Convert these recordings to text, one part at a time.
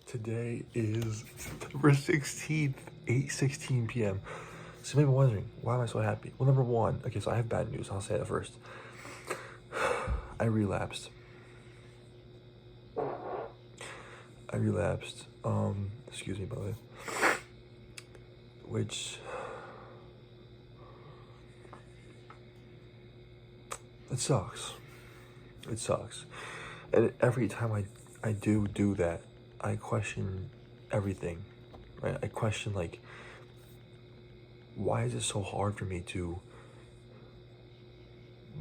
Today is September 16th, 8:16 p.m. So you may be wondering, why am I so happy? Well, number one, okay, so I have bad news. I'll say that first. I relapsed. Excuse me, by the way. Which, it sucks. It sucks. And every time I do that, I question everything, right? I question, like, why is it so hard for me to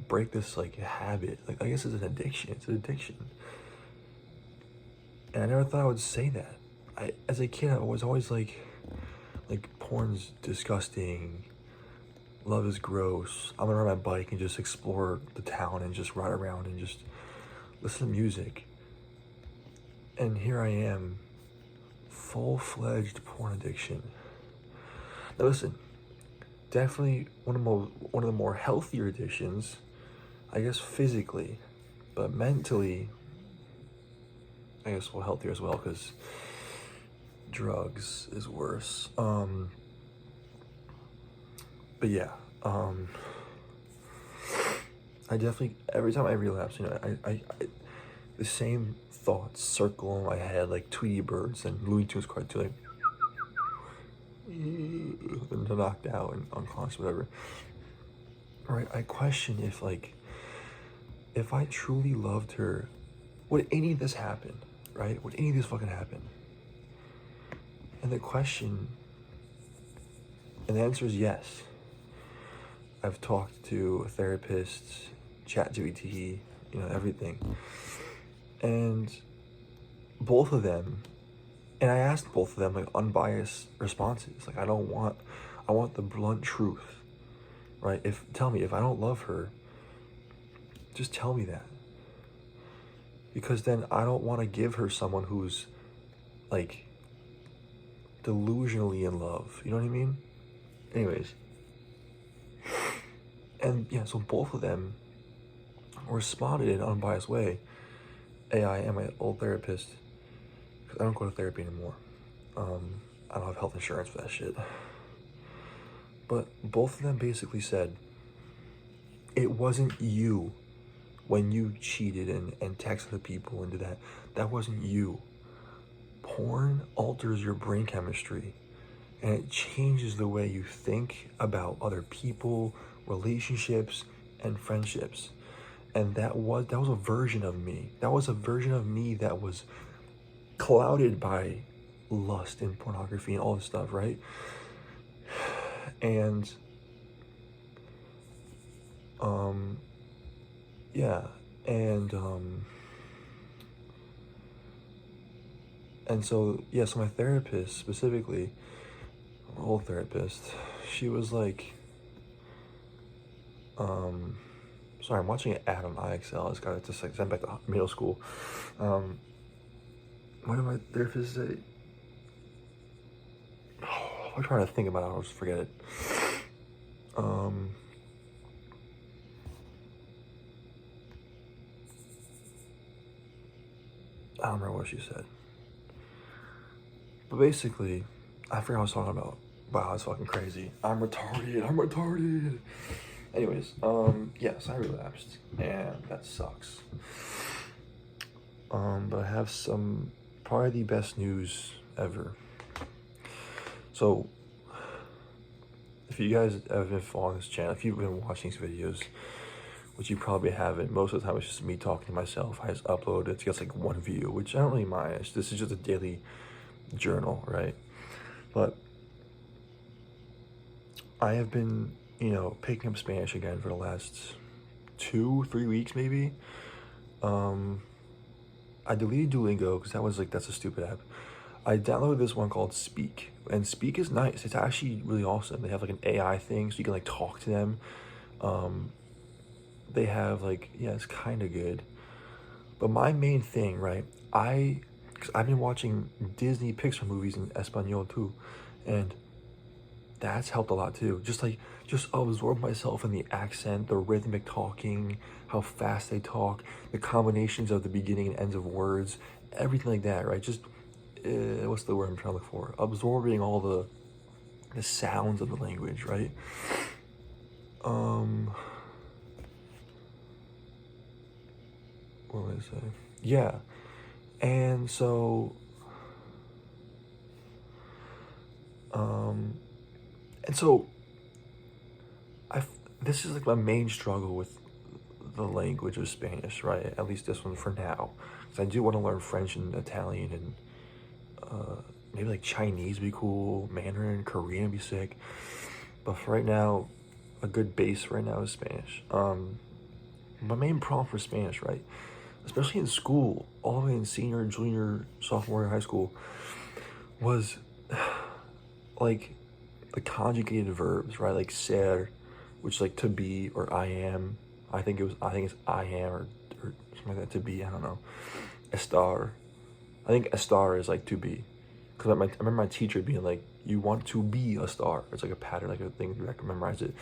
break this, like, habit? Like, I guess it's an addiction. It's an addiction. And I never thought I would say that. As a kid, I was always like, porn's disgusting. Love is gross. I'm gonna ride my bike and just explore the town and just ride around and just listen to music. And here I am, full-fledged porn addiction. Now listen, definitely one of the more healthier addictions, I guess physically, but mentally, I guess healthier as well, because drugs is worse. But yeah, I definitely, every time I relapse, I the same thoughts circle in my head like Tweety Birds and Looney Tunes cartoon, like, and knocked out and unconscious, whatever. Right? I question if I truly loved her, would any of this happen? Right? Would any of this fucking happen? And the answer is yes. I've talked to therapists, ChatGPT, everything. And both of them, and I asked both of them, like, unbiased responses. Like, I want the blunt truth, right? Tell me, if I don't love her, just tell me that. Because then I don't want to give her someone who's, like, delusionally in love. You know what I mean? Anyways. And yeah, so both of them responded in an unbiased way. AI and my old therapist, because I don't go to therapy anymore. I don't have health insurance for that shit. But both of them basically said, it wasn't you when you cheated and texted the people and did that. That wasn't you. Porn alters your brain chemistry, and it changes the way you think about other people, relationships, and friendships. And that was a version of me. That was a version of me that was clouded by lust and pornography and all this stuff, right? And yeah, and so yeah, so my therapist specifically, my old therapist, she was like, sorry, I'm watching an ad on IXL. It's got just like sent back to middle school. What did my therapist say? I'm trying to think about it. I'll just forget it. I don't remember what she said. But basically, I forgot what I was talking about. Wow, that's fucking crazy. I'm retarded. Anyways, yes, I relapsed, and that sucks. But I have probably the best news ever. So, if you guys have been following this channel, if you've been watching these videos, which you probably haven't, most of the time it's just me talking to myself. I just upload it to get like one view, which I don't really mind. This is just a daily journal, right? But I have been, picking up Spanish again for the last 2-3 weeks, maybe. I deleted Duolingo because that's a stupid app. I downloaded this one called Speak, and Speak is nice. It's actually really awesome. They have like an AI thing, so you can like talk to them. They have it's kind of good. But my main thing, right? Because I've been watching Disney Pixar movies in Espanol too, and that's helped a lot too. Just absorb myself in the accent, the rhythmic talking, how fast they talk, the combinations of the beginning and ends of words, everything like that, right? what's the word I'm trying to look for? Absorbing all the sounds of the language, right? What would I say? Yeah. And so, and so this is like my main struggle with the language of Spanish, right? At least this one for now. Because I do want to learn French and Italian and maybe like Chinese would be cool, Mandarin, Korean would be sick. But for right now, a good base right now is Spanish. My main problem for Spanish, right? Especially in school, all the way in senior, junior, sophomore year of high school, was like the conjugated verbs, right? Like ser, which is like to be, or I am. I think it's I am, or something like that, to be, I don't know. Estar. I think estar is like to be. Because I remember my teacher being like, you want to be a star. It's like a pattern, like a thing, I can memorize it.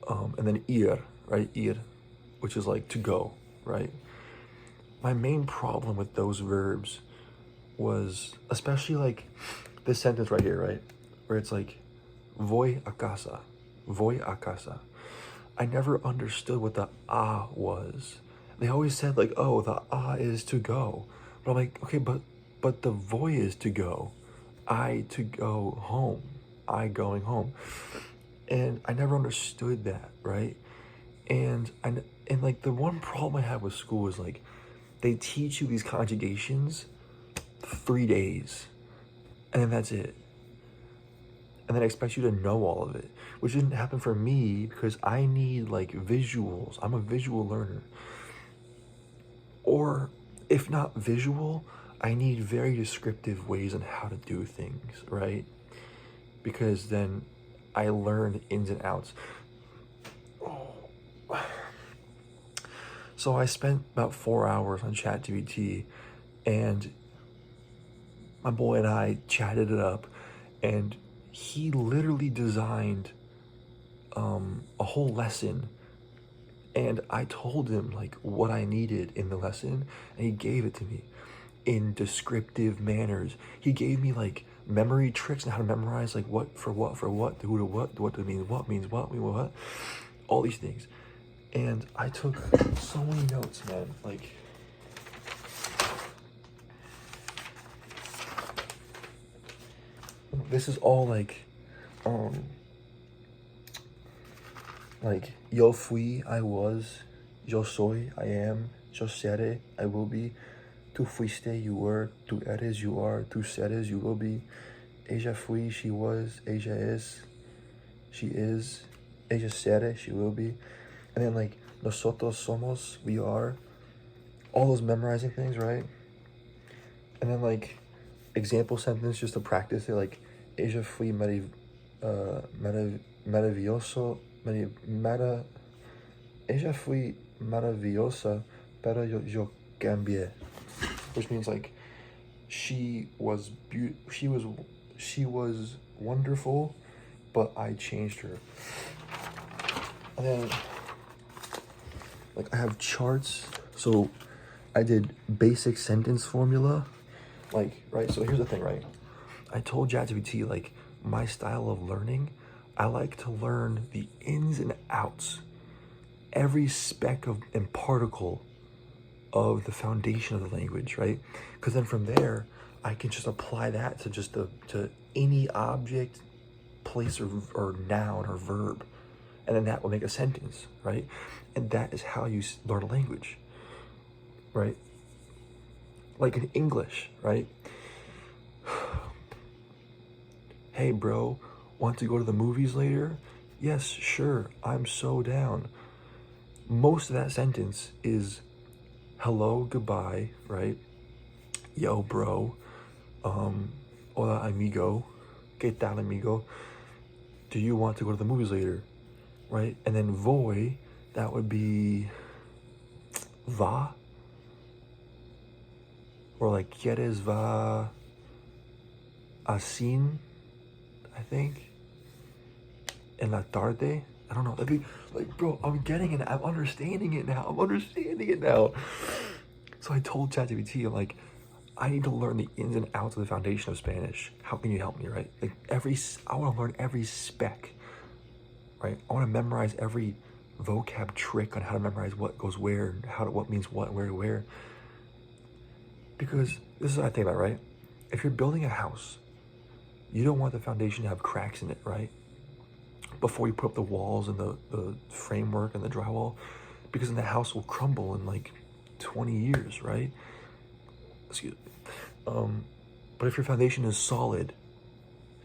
And then ir, right? Ir, which is like to go, right? My main problem with those verbs was, especially like this sentence right here, right? Where it's like, voy a casa, voy a casa. I never understood what the ah was. They always said like, oh, the ah is to go. But I'm like, okay, but the voy is to go. I to go home. I going home. And I never understood that, right? And like the one problem I have with school is like, they teach you these conjugations 3 days, and then that's it. And then expect you to know all of it, which didn't happen for me because I need like visuals. I'm a visual learner. Or if not visual, I need very descriptive ways on how to do things, right? Because then I learn the ins and outs. So I spent about 4 hours on ChatGPT, and my boy and I chatted it up, and he literally designed a whole lesson, and I told him like what I needed in the lesson, and he gave it to me in descriptive manners. He gave me like memory tricks and how to memorize like what, who to what to mean what, all these things. And I took so many notes, man. Like, this is all like yo fui, I was, yo soy, I am, yo seré, I will be, tú fuiste, you were, tú eres, you are, tú seres, you will be, ella fui, she was, ella es, she is, ella será, she will be. And then like, nosotros somos, we are, all those memorizing things, right? And then like, example sentence just to practice it, like, ella fui maravilloso, ella fui maravillosa, pero yo cambié. Which means like, she was wonderful, but I changed her. And then like I have charts, so I did basic sentence formula, like, right? So here's the thing, right? I told ChatGPT like my style of learning, I like to learn the ins and outs, every speck of and particle of the foundation of the language, right? Because then from there, I can just apply that to just to any object, place, or noun or verb, and then that will make a sentence, right? And that is how you learn a language, right? Like in English, right? Hey bro, want to go to the movies later? Yes, sure, I'm so down. Most of that sentence is hello, goodbye, right? Yo bro, hola amigo, ¿qué tal amigo? Do you want to go to the movies later? Right? And then voy, that would be va, or like quieres va a cine, I think, en la tarde. I don't know. That'd be like, bro, I'm getting it. I'm understanding it now. So I told ChatGPT, like, I need to learn the ins and outs of the foundation of Spanish. How can you help me, right? Like I want to learn every spec, right? I want to memorize every vocab trick on how to memorize what goes where, what means what, where to where. Because this is what I think about, right? If you're building a house, you don't want the foundation to have cracks in it, right? Before you put up the walls and the framework and the drywall, because then the house will crumble in like 20 years, right? Excuse me. But if your foundation is solid,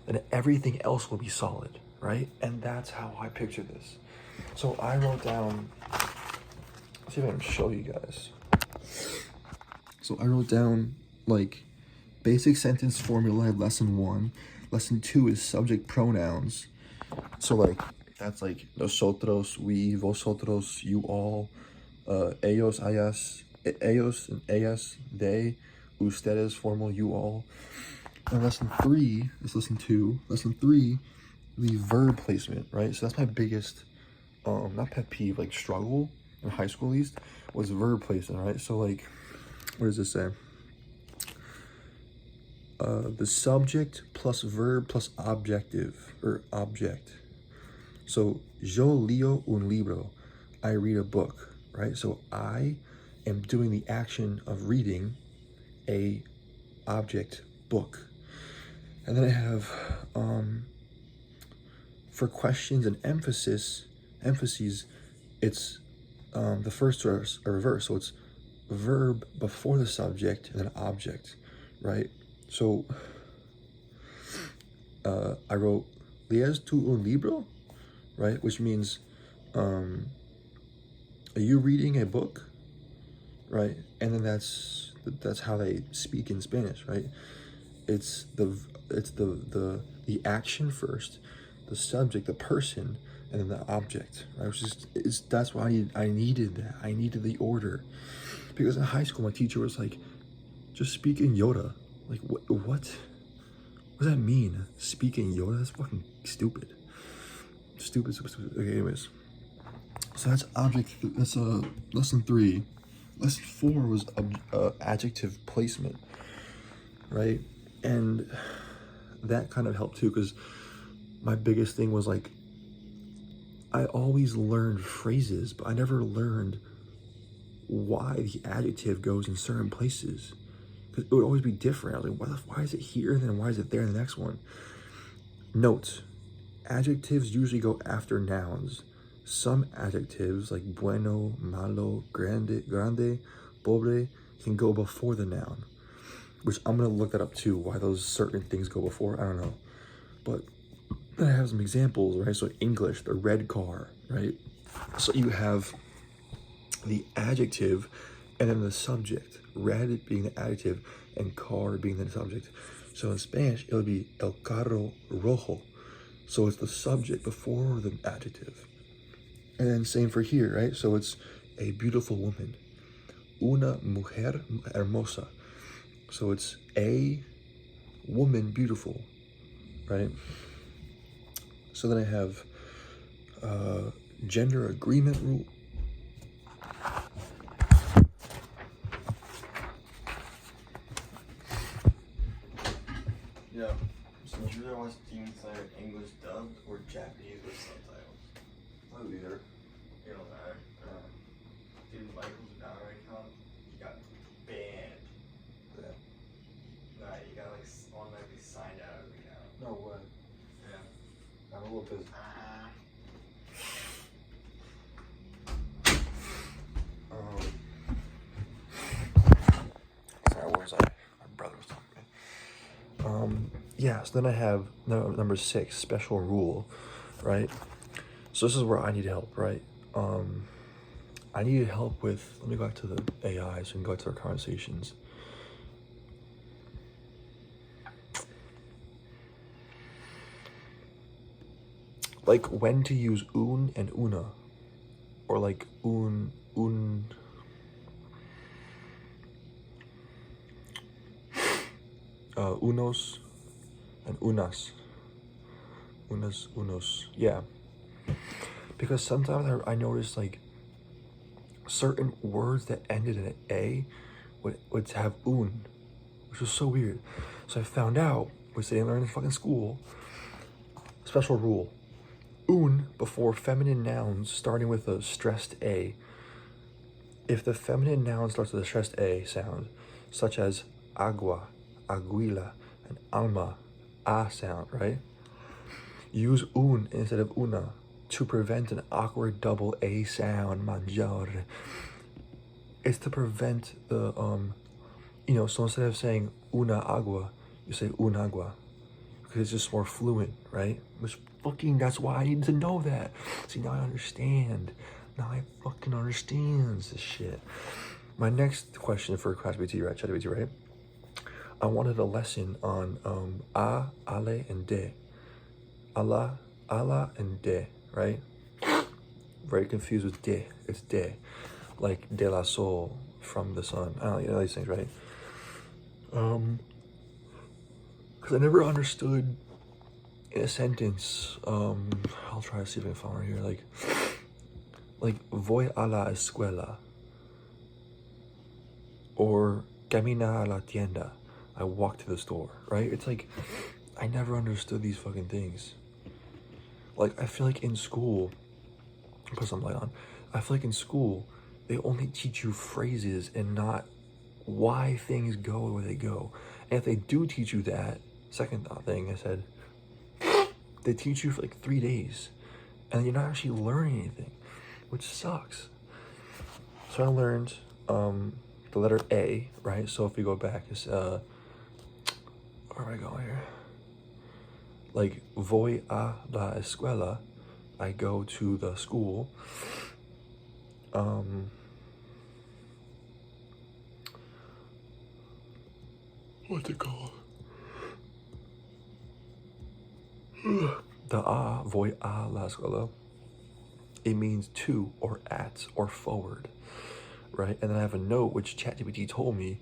then everything else will be solid, right? And that's how I picture this. So I wrote down, let's see if I can show you guys. So I wrote down like basic sentence formula, lesson 1. Lesson 2 is subject pronouns. So like that's like nosotros, we, vosotros, you all, ellos, ellos and ellas, they, ustedes, formal, you all. And lesson 3 is lesson 2. Lesson 3, the verb placement, right? So that's my biggest, not pet peeve, like struggle in high school at least, was verb placement, right? So like, what does this say? The subject plus verb plus objective, or object. So, yo leo un libro, I read a book, right? So I am doing the action of reading a object book. And then I have, for questions and emphases, it's the first are a reverse. So it's verb before the subject and then object, right? So I wrote, ¿Lees tú un libro? Right? Which means, are you reading a book? Right? And then that's how they speak in Spanish, right? It's the action first, the subject, the person, and then the object, right? Which is that's why I needed that. I needed the order, because in high school my teacher was like, just speak in Yoda. Like what does that mean? Speak in Yoda? That's fucking stupid. Stupid. Okay, anyways. So that's object. That's lesson 3. Lesson 4 was adjective placement, right? And that kind of helped too, because my biggest thing was like, I always learned phrases, but I never learned why the adjective goes in certain places. Because it would always be different. I was like, why is it here and then why is it there in the next one? Notes. Adjectives usually go after nouns. Some adjectives like bueno, malo, grande, pobre can go before the noun, which I'm gonna look that up too, why those certain things go before, I don't know. But then I have some examples, right? So English, the red car, right? So you have the adjective and then the subject, red being the adjective and car being the subject. So in Spanish, it'll be el carro rojo. So it's the subject before the adjective. And then same for here, right? So it's a beautiful woman. Una mujer hermosa. So it's a woman beautiful, right? So then I have gender agreement rule. Yeah. So would you rather watch Demon Slayer English dubbed or Japanese with subtitles? Oh, either. It don't matter. Dude, Michael's Valorant account, he got banned. Yeah. Nah, you got like automatically signed out of the account. No way. Yeah. I'm a little pissed. Sorry, where was I? My brother was talking to me. Yeah, so then I have number 6, special rule, right? So this is where I need help, right? I needed help with, let me go back to the AI so we can go back to our conversations. Like when to use un and una, or like unos and unas, unos, yeah. Because sometimes I noticed like certain words that ended in an A would have un, which was so weird. So I found out, which they didn't learn in fucking school, special rule. Un before feminine nouns starting with a stressed A. If the feminine noun starts with a stressed A sound, such as agua, aguila, and alma, A sound, right? Use un instead of una to prevent an awkward double A sound, mangiare. It's to prevent the, so instead of saying una agua, you say un agua. Because it's just more fluent, right? Which fucking, that's why I need to know that. See, now I understand. Now I fucking understand this shit. My next question for ChatGPT, right? I wanted a lesson on a, ale, and de. Allah, and de, right? Very confused with de. It's de. Like de la sol, from the sun. I don't know, these things, right? Because I never understood in a sentence, I'll try to see if I can find it here, like voy a la escuela, or camina a la tienda, I walk to the store, right? It's like, I never understood these fucking things. Like, I feel like in school, put some light on, I feel like in school, they only teach you phrases and not why things go where they go. And if they do teach you that, second thing I said, they teach you for like 3 days, and you're not actually learning anything, which sucks. So I learned the letter A, right? So if we go back, it's where am I going here? Like voy a la escuela, I go to the school. What's it called? The a, voy a la escuela, it means to, or at, or forward, right? And then I have a note which ChatGPT told me,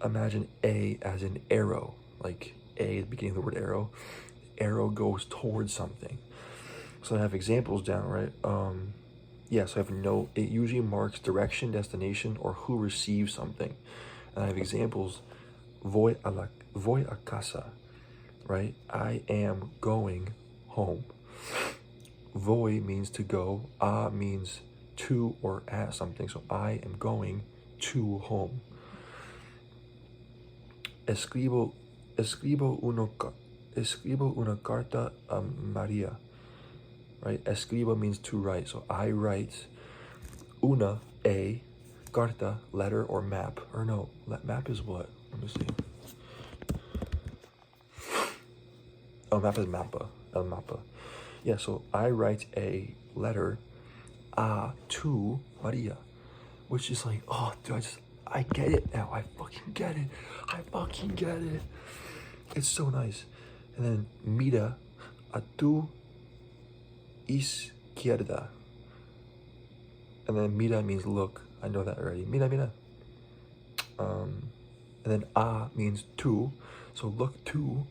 imagine A as an arrow, like A at the beginning of the word arrow. Arrow goes towards something. So I have examples down, right? So I have a note. It usually marks direction, destination, or who receives something. And I have examples. Voy a casa, right? I am going home. Voy means to go. A means to or at something. So I am going to home. Escribo una carta a Maria, right? Escribo means to write. So I write una, a, carta, letter or map. Or no, map is what? Let me see. Oh, map is mappa. El mappa. Yeah, so I write a letter to Maria, which is like, oh, dude, I get it now. I fucking get it. It's so nice. And then mira a tu izquierda. And then mira means look. I know that already. Mira. And then a means to. So look to.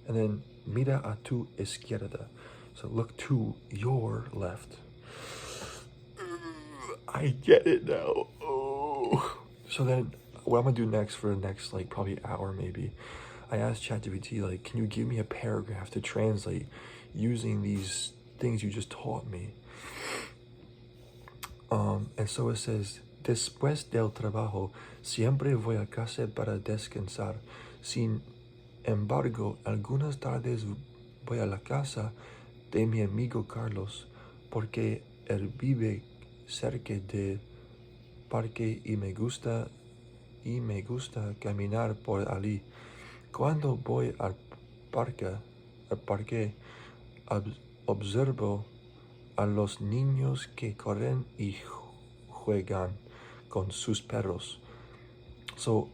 And then mira a tu izquierda. So look to your left. I get it now. Oh. So then what I'm gonna do next for the next like probably hour maybe, I asked ChatGPT, like, can you give me a paragraph to translate using these things you just taught me? And so it says, después del trabajo, siempre voy a casa para descansar. Sin embargo, algunas tardes voy a la casa de mi amigo Carlos, porque él vive cerca del parque y me gusta caminar por allí. Cuando voy al parque, observo a los niños que corren y juegan con sus perros. So,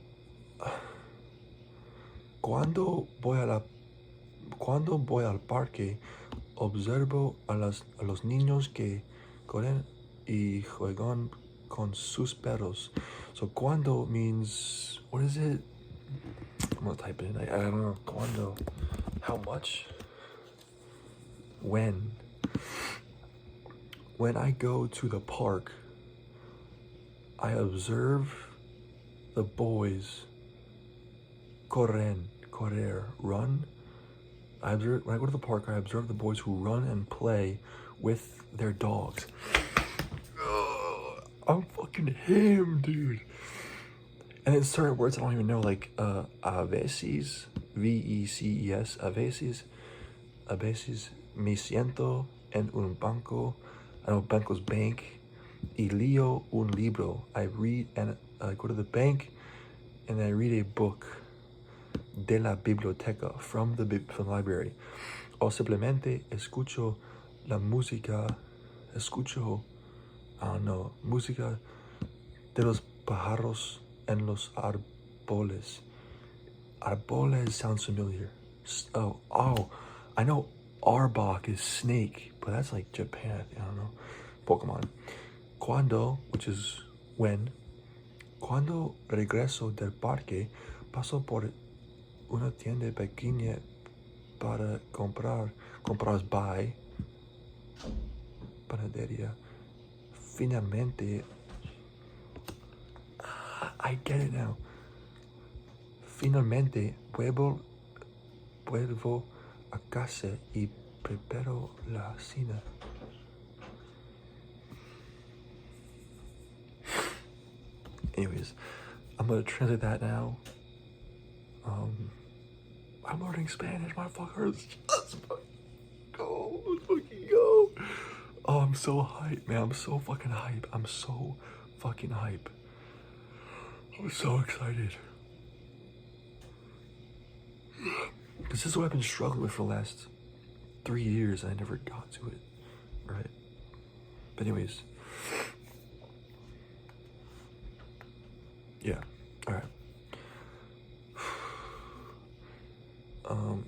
cuando voy al parque, observo a los niños que corren y juegan con sus perros. So cuando means, what is it? I'm gonna type it in. I don't know. Cuando. How much? When. When I go to the park, I observe the boys correr, run. I observe, when I go to the park, I observe the boys who run and play with their dogs. I'm fucking him, dude. And then certain words I don't even know, like a veces, V-E-C-E-S, a veces me siento en un banco. I know banco's bank. Y leo un libro. I read and I go to the bank and I read a book de la biblioteca, from the library. O simplemente escucho la música, I don't know, música de los pájaros en los árboles. Arboles sounds familiar. Oh, I know Arbok is snake, but that's like Japan, I don't know. Pokemon. Cuando, which is when. Cuando regreso del parque, paso por una tienda pequeña para comprar buy, panadería. Finalmente, I get it now. Finalmente, vuelvo a casa y preparo la cena. Anyways, I'm gonna translate that now. I'm learning Spanish, motherfuckers. Let's fucking go. Let's fucking go. Oh, I'm so hype, man. I'm so fucking hype. I'm so fucking hype. I'm so excited. This is what I've been struggling with for the last 3 years and I never got to it, right? But anyways. Yeah, alright.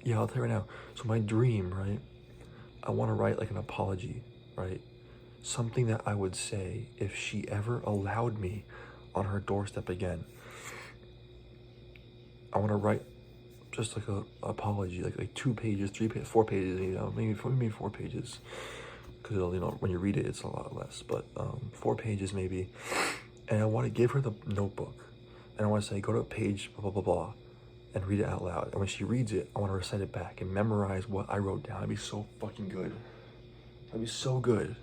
Yeah, I'll tell you right now. So my dream, right? I want to write like an apology, right? Something that I would say if she ever allowed me on her doorstep again. I want to write just like a apology, like 2 pages, 3 pages, 4 pages, you know, maybe 4 pages. Because you know, when you read it, it's a lot less. But 4 pages maybe. And I want to give her the notebook. And I want to say, go to page blah, blah, blah, blah, and read it out loud. And when she reads it, I want to recite it back and memorize what I wrote down. It'd be so fucking good. That'd be so good.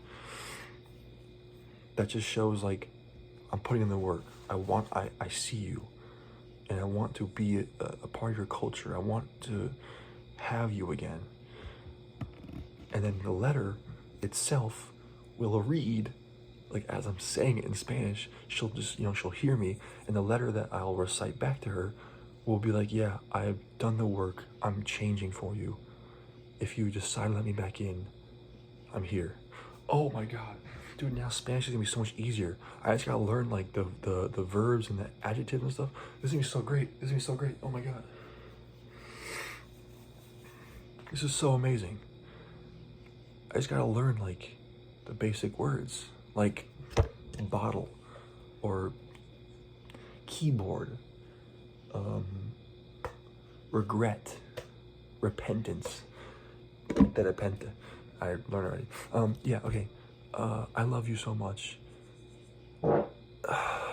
That just shows, like, I'm putting in the work. I see you. And I want to be a part of your culture. I want to have you again. And then the letter itself will read, like as I'm saying it in Spanish, she'll just, you know, she'll hear me, and the letter that I'll recite back to her will be like, yeah, I've done the work, I'm changing for you. If you decide to let me back in, I'm here. Oh my God, dude, now Spanish is gonna be so much easier. I just gotta learn like the verbs and the adjectives and stuff. This is gonna be so great, this is gonna be so great, oh my God. This is so amazing. I just gotta learn like the basic words, like bottle or keyboard, regret, repentance, de repente. I learned already. Yeah, okay. I love you so much. I'm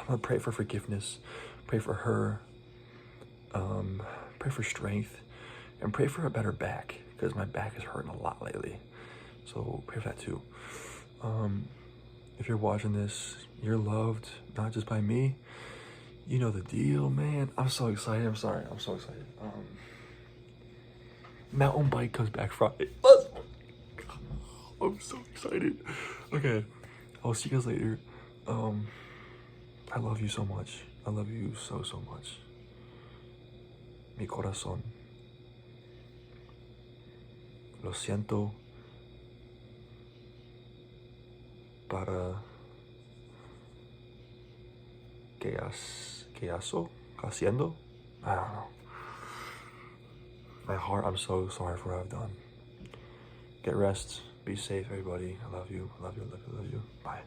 gonna pray for forgiveness, pray for her, pray for strength, and pray for a better back, because my back is hurting a lot lately. So pray for that too. If you're watching this, you're loved, not just by me. You know the deal, man. I'm so excited. I'm sorry. I'm so excited. Mountain bike comes back Friday. I'm so excited. Okay, I'll see you guys later. I love you so much. I love you so much. Mi corazón. Lo siento para que haciendo? I don't know. My heart, I'm so sorry for what I've done. Get rest. Be safe, everybody. I love you. I love you. I love you. I love you. Bye.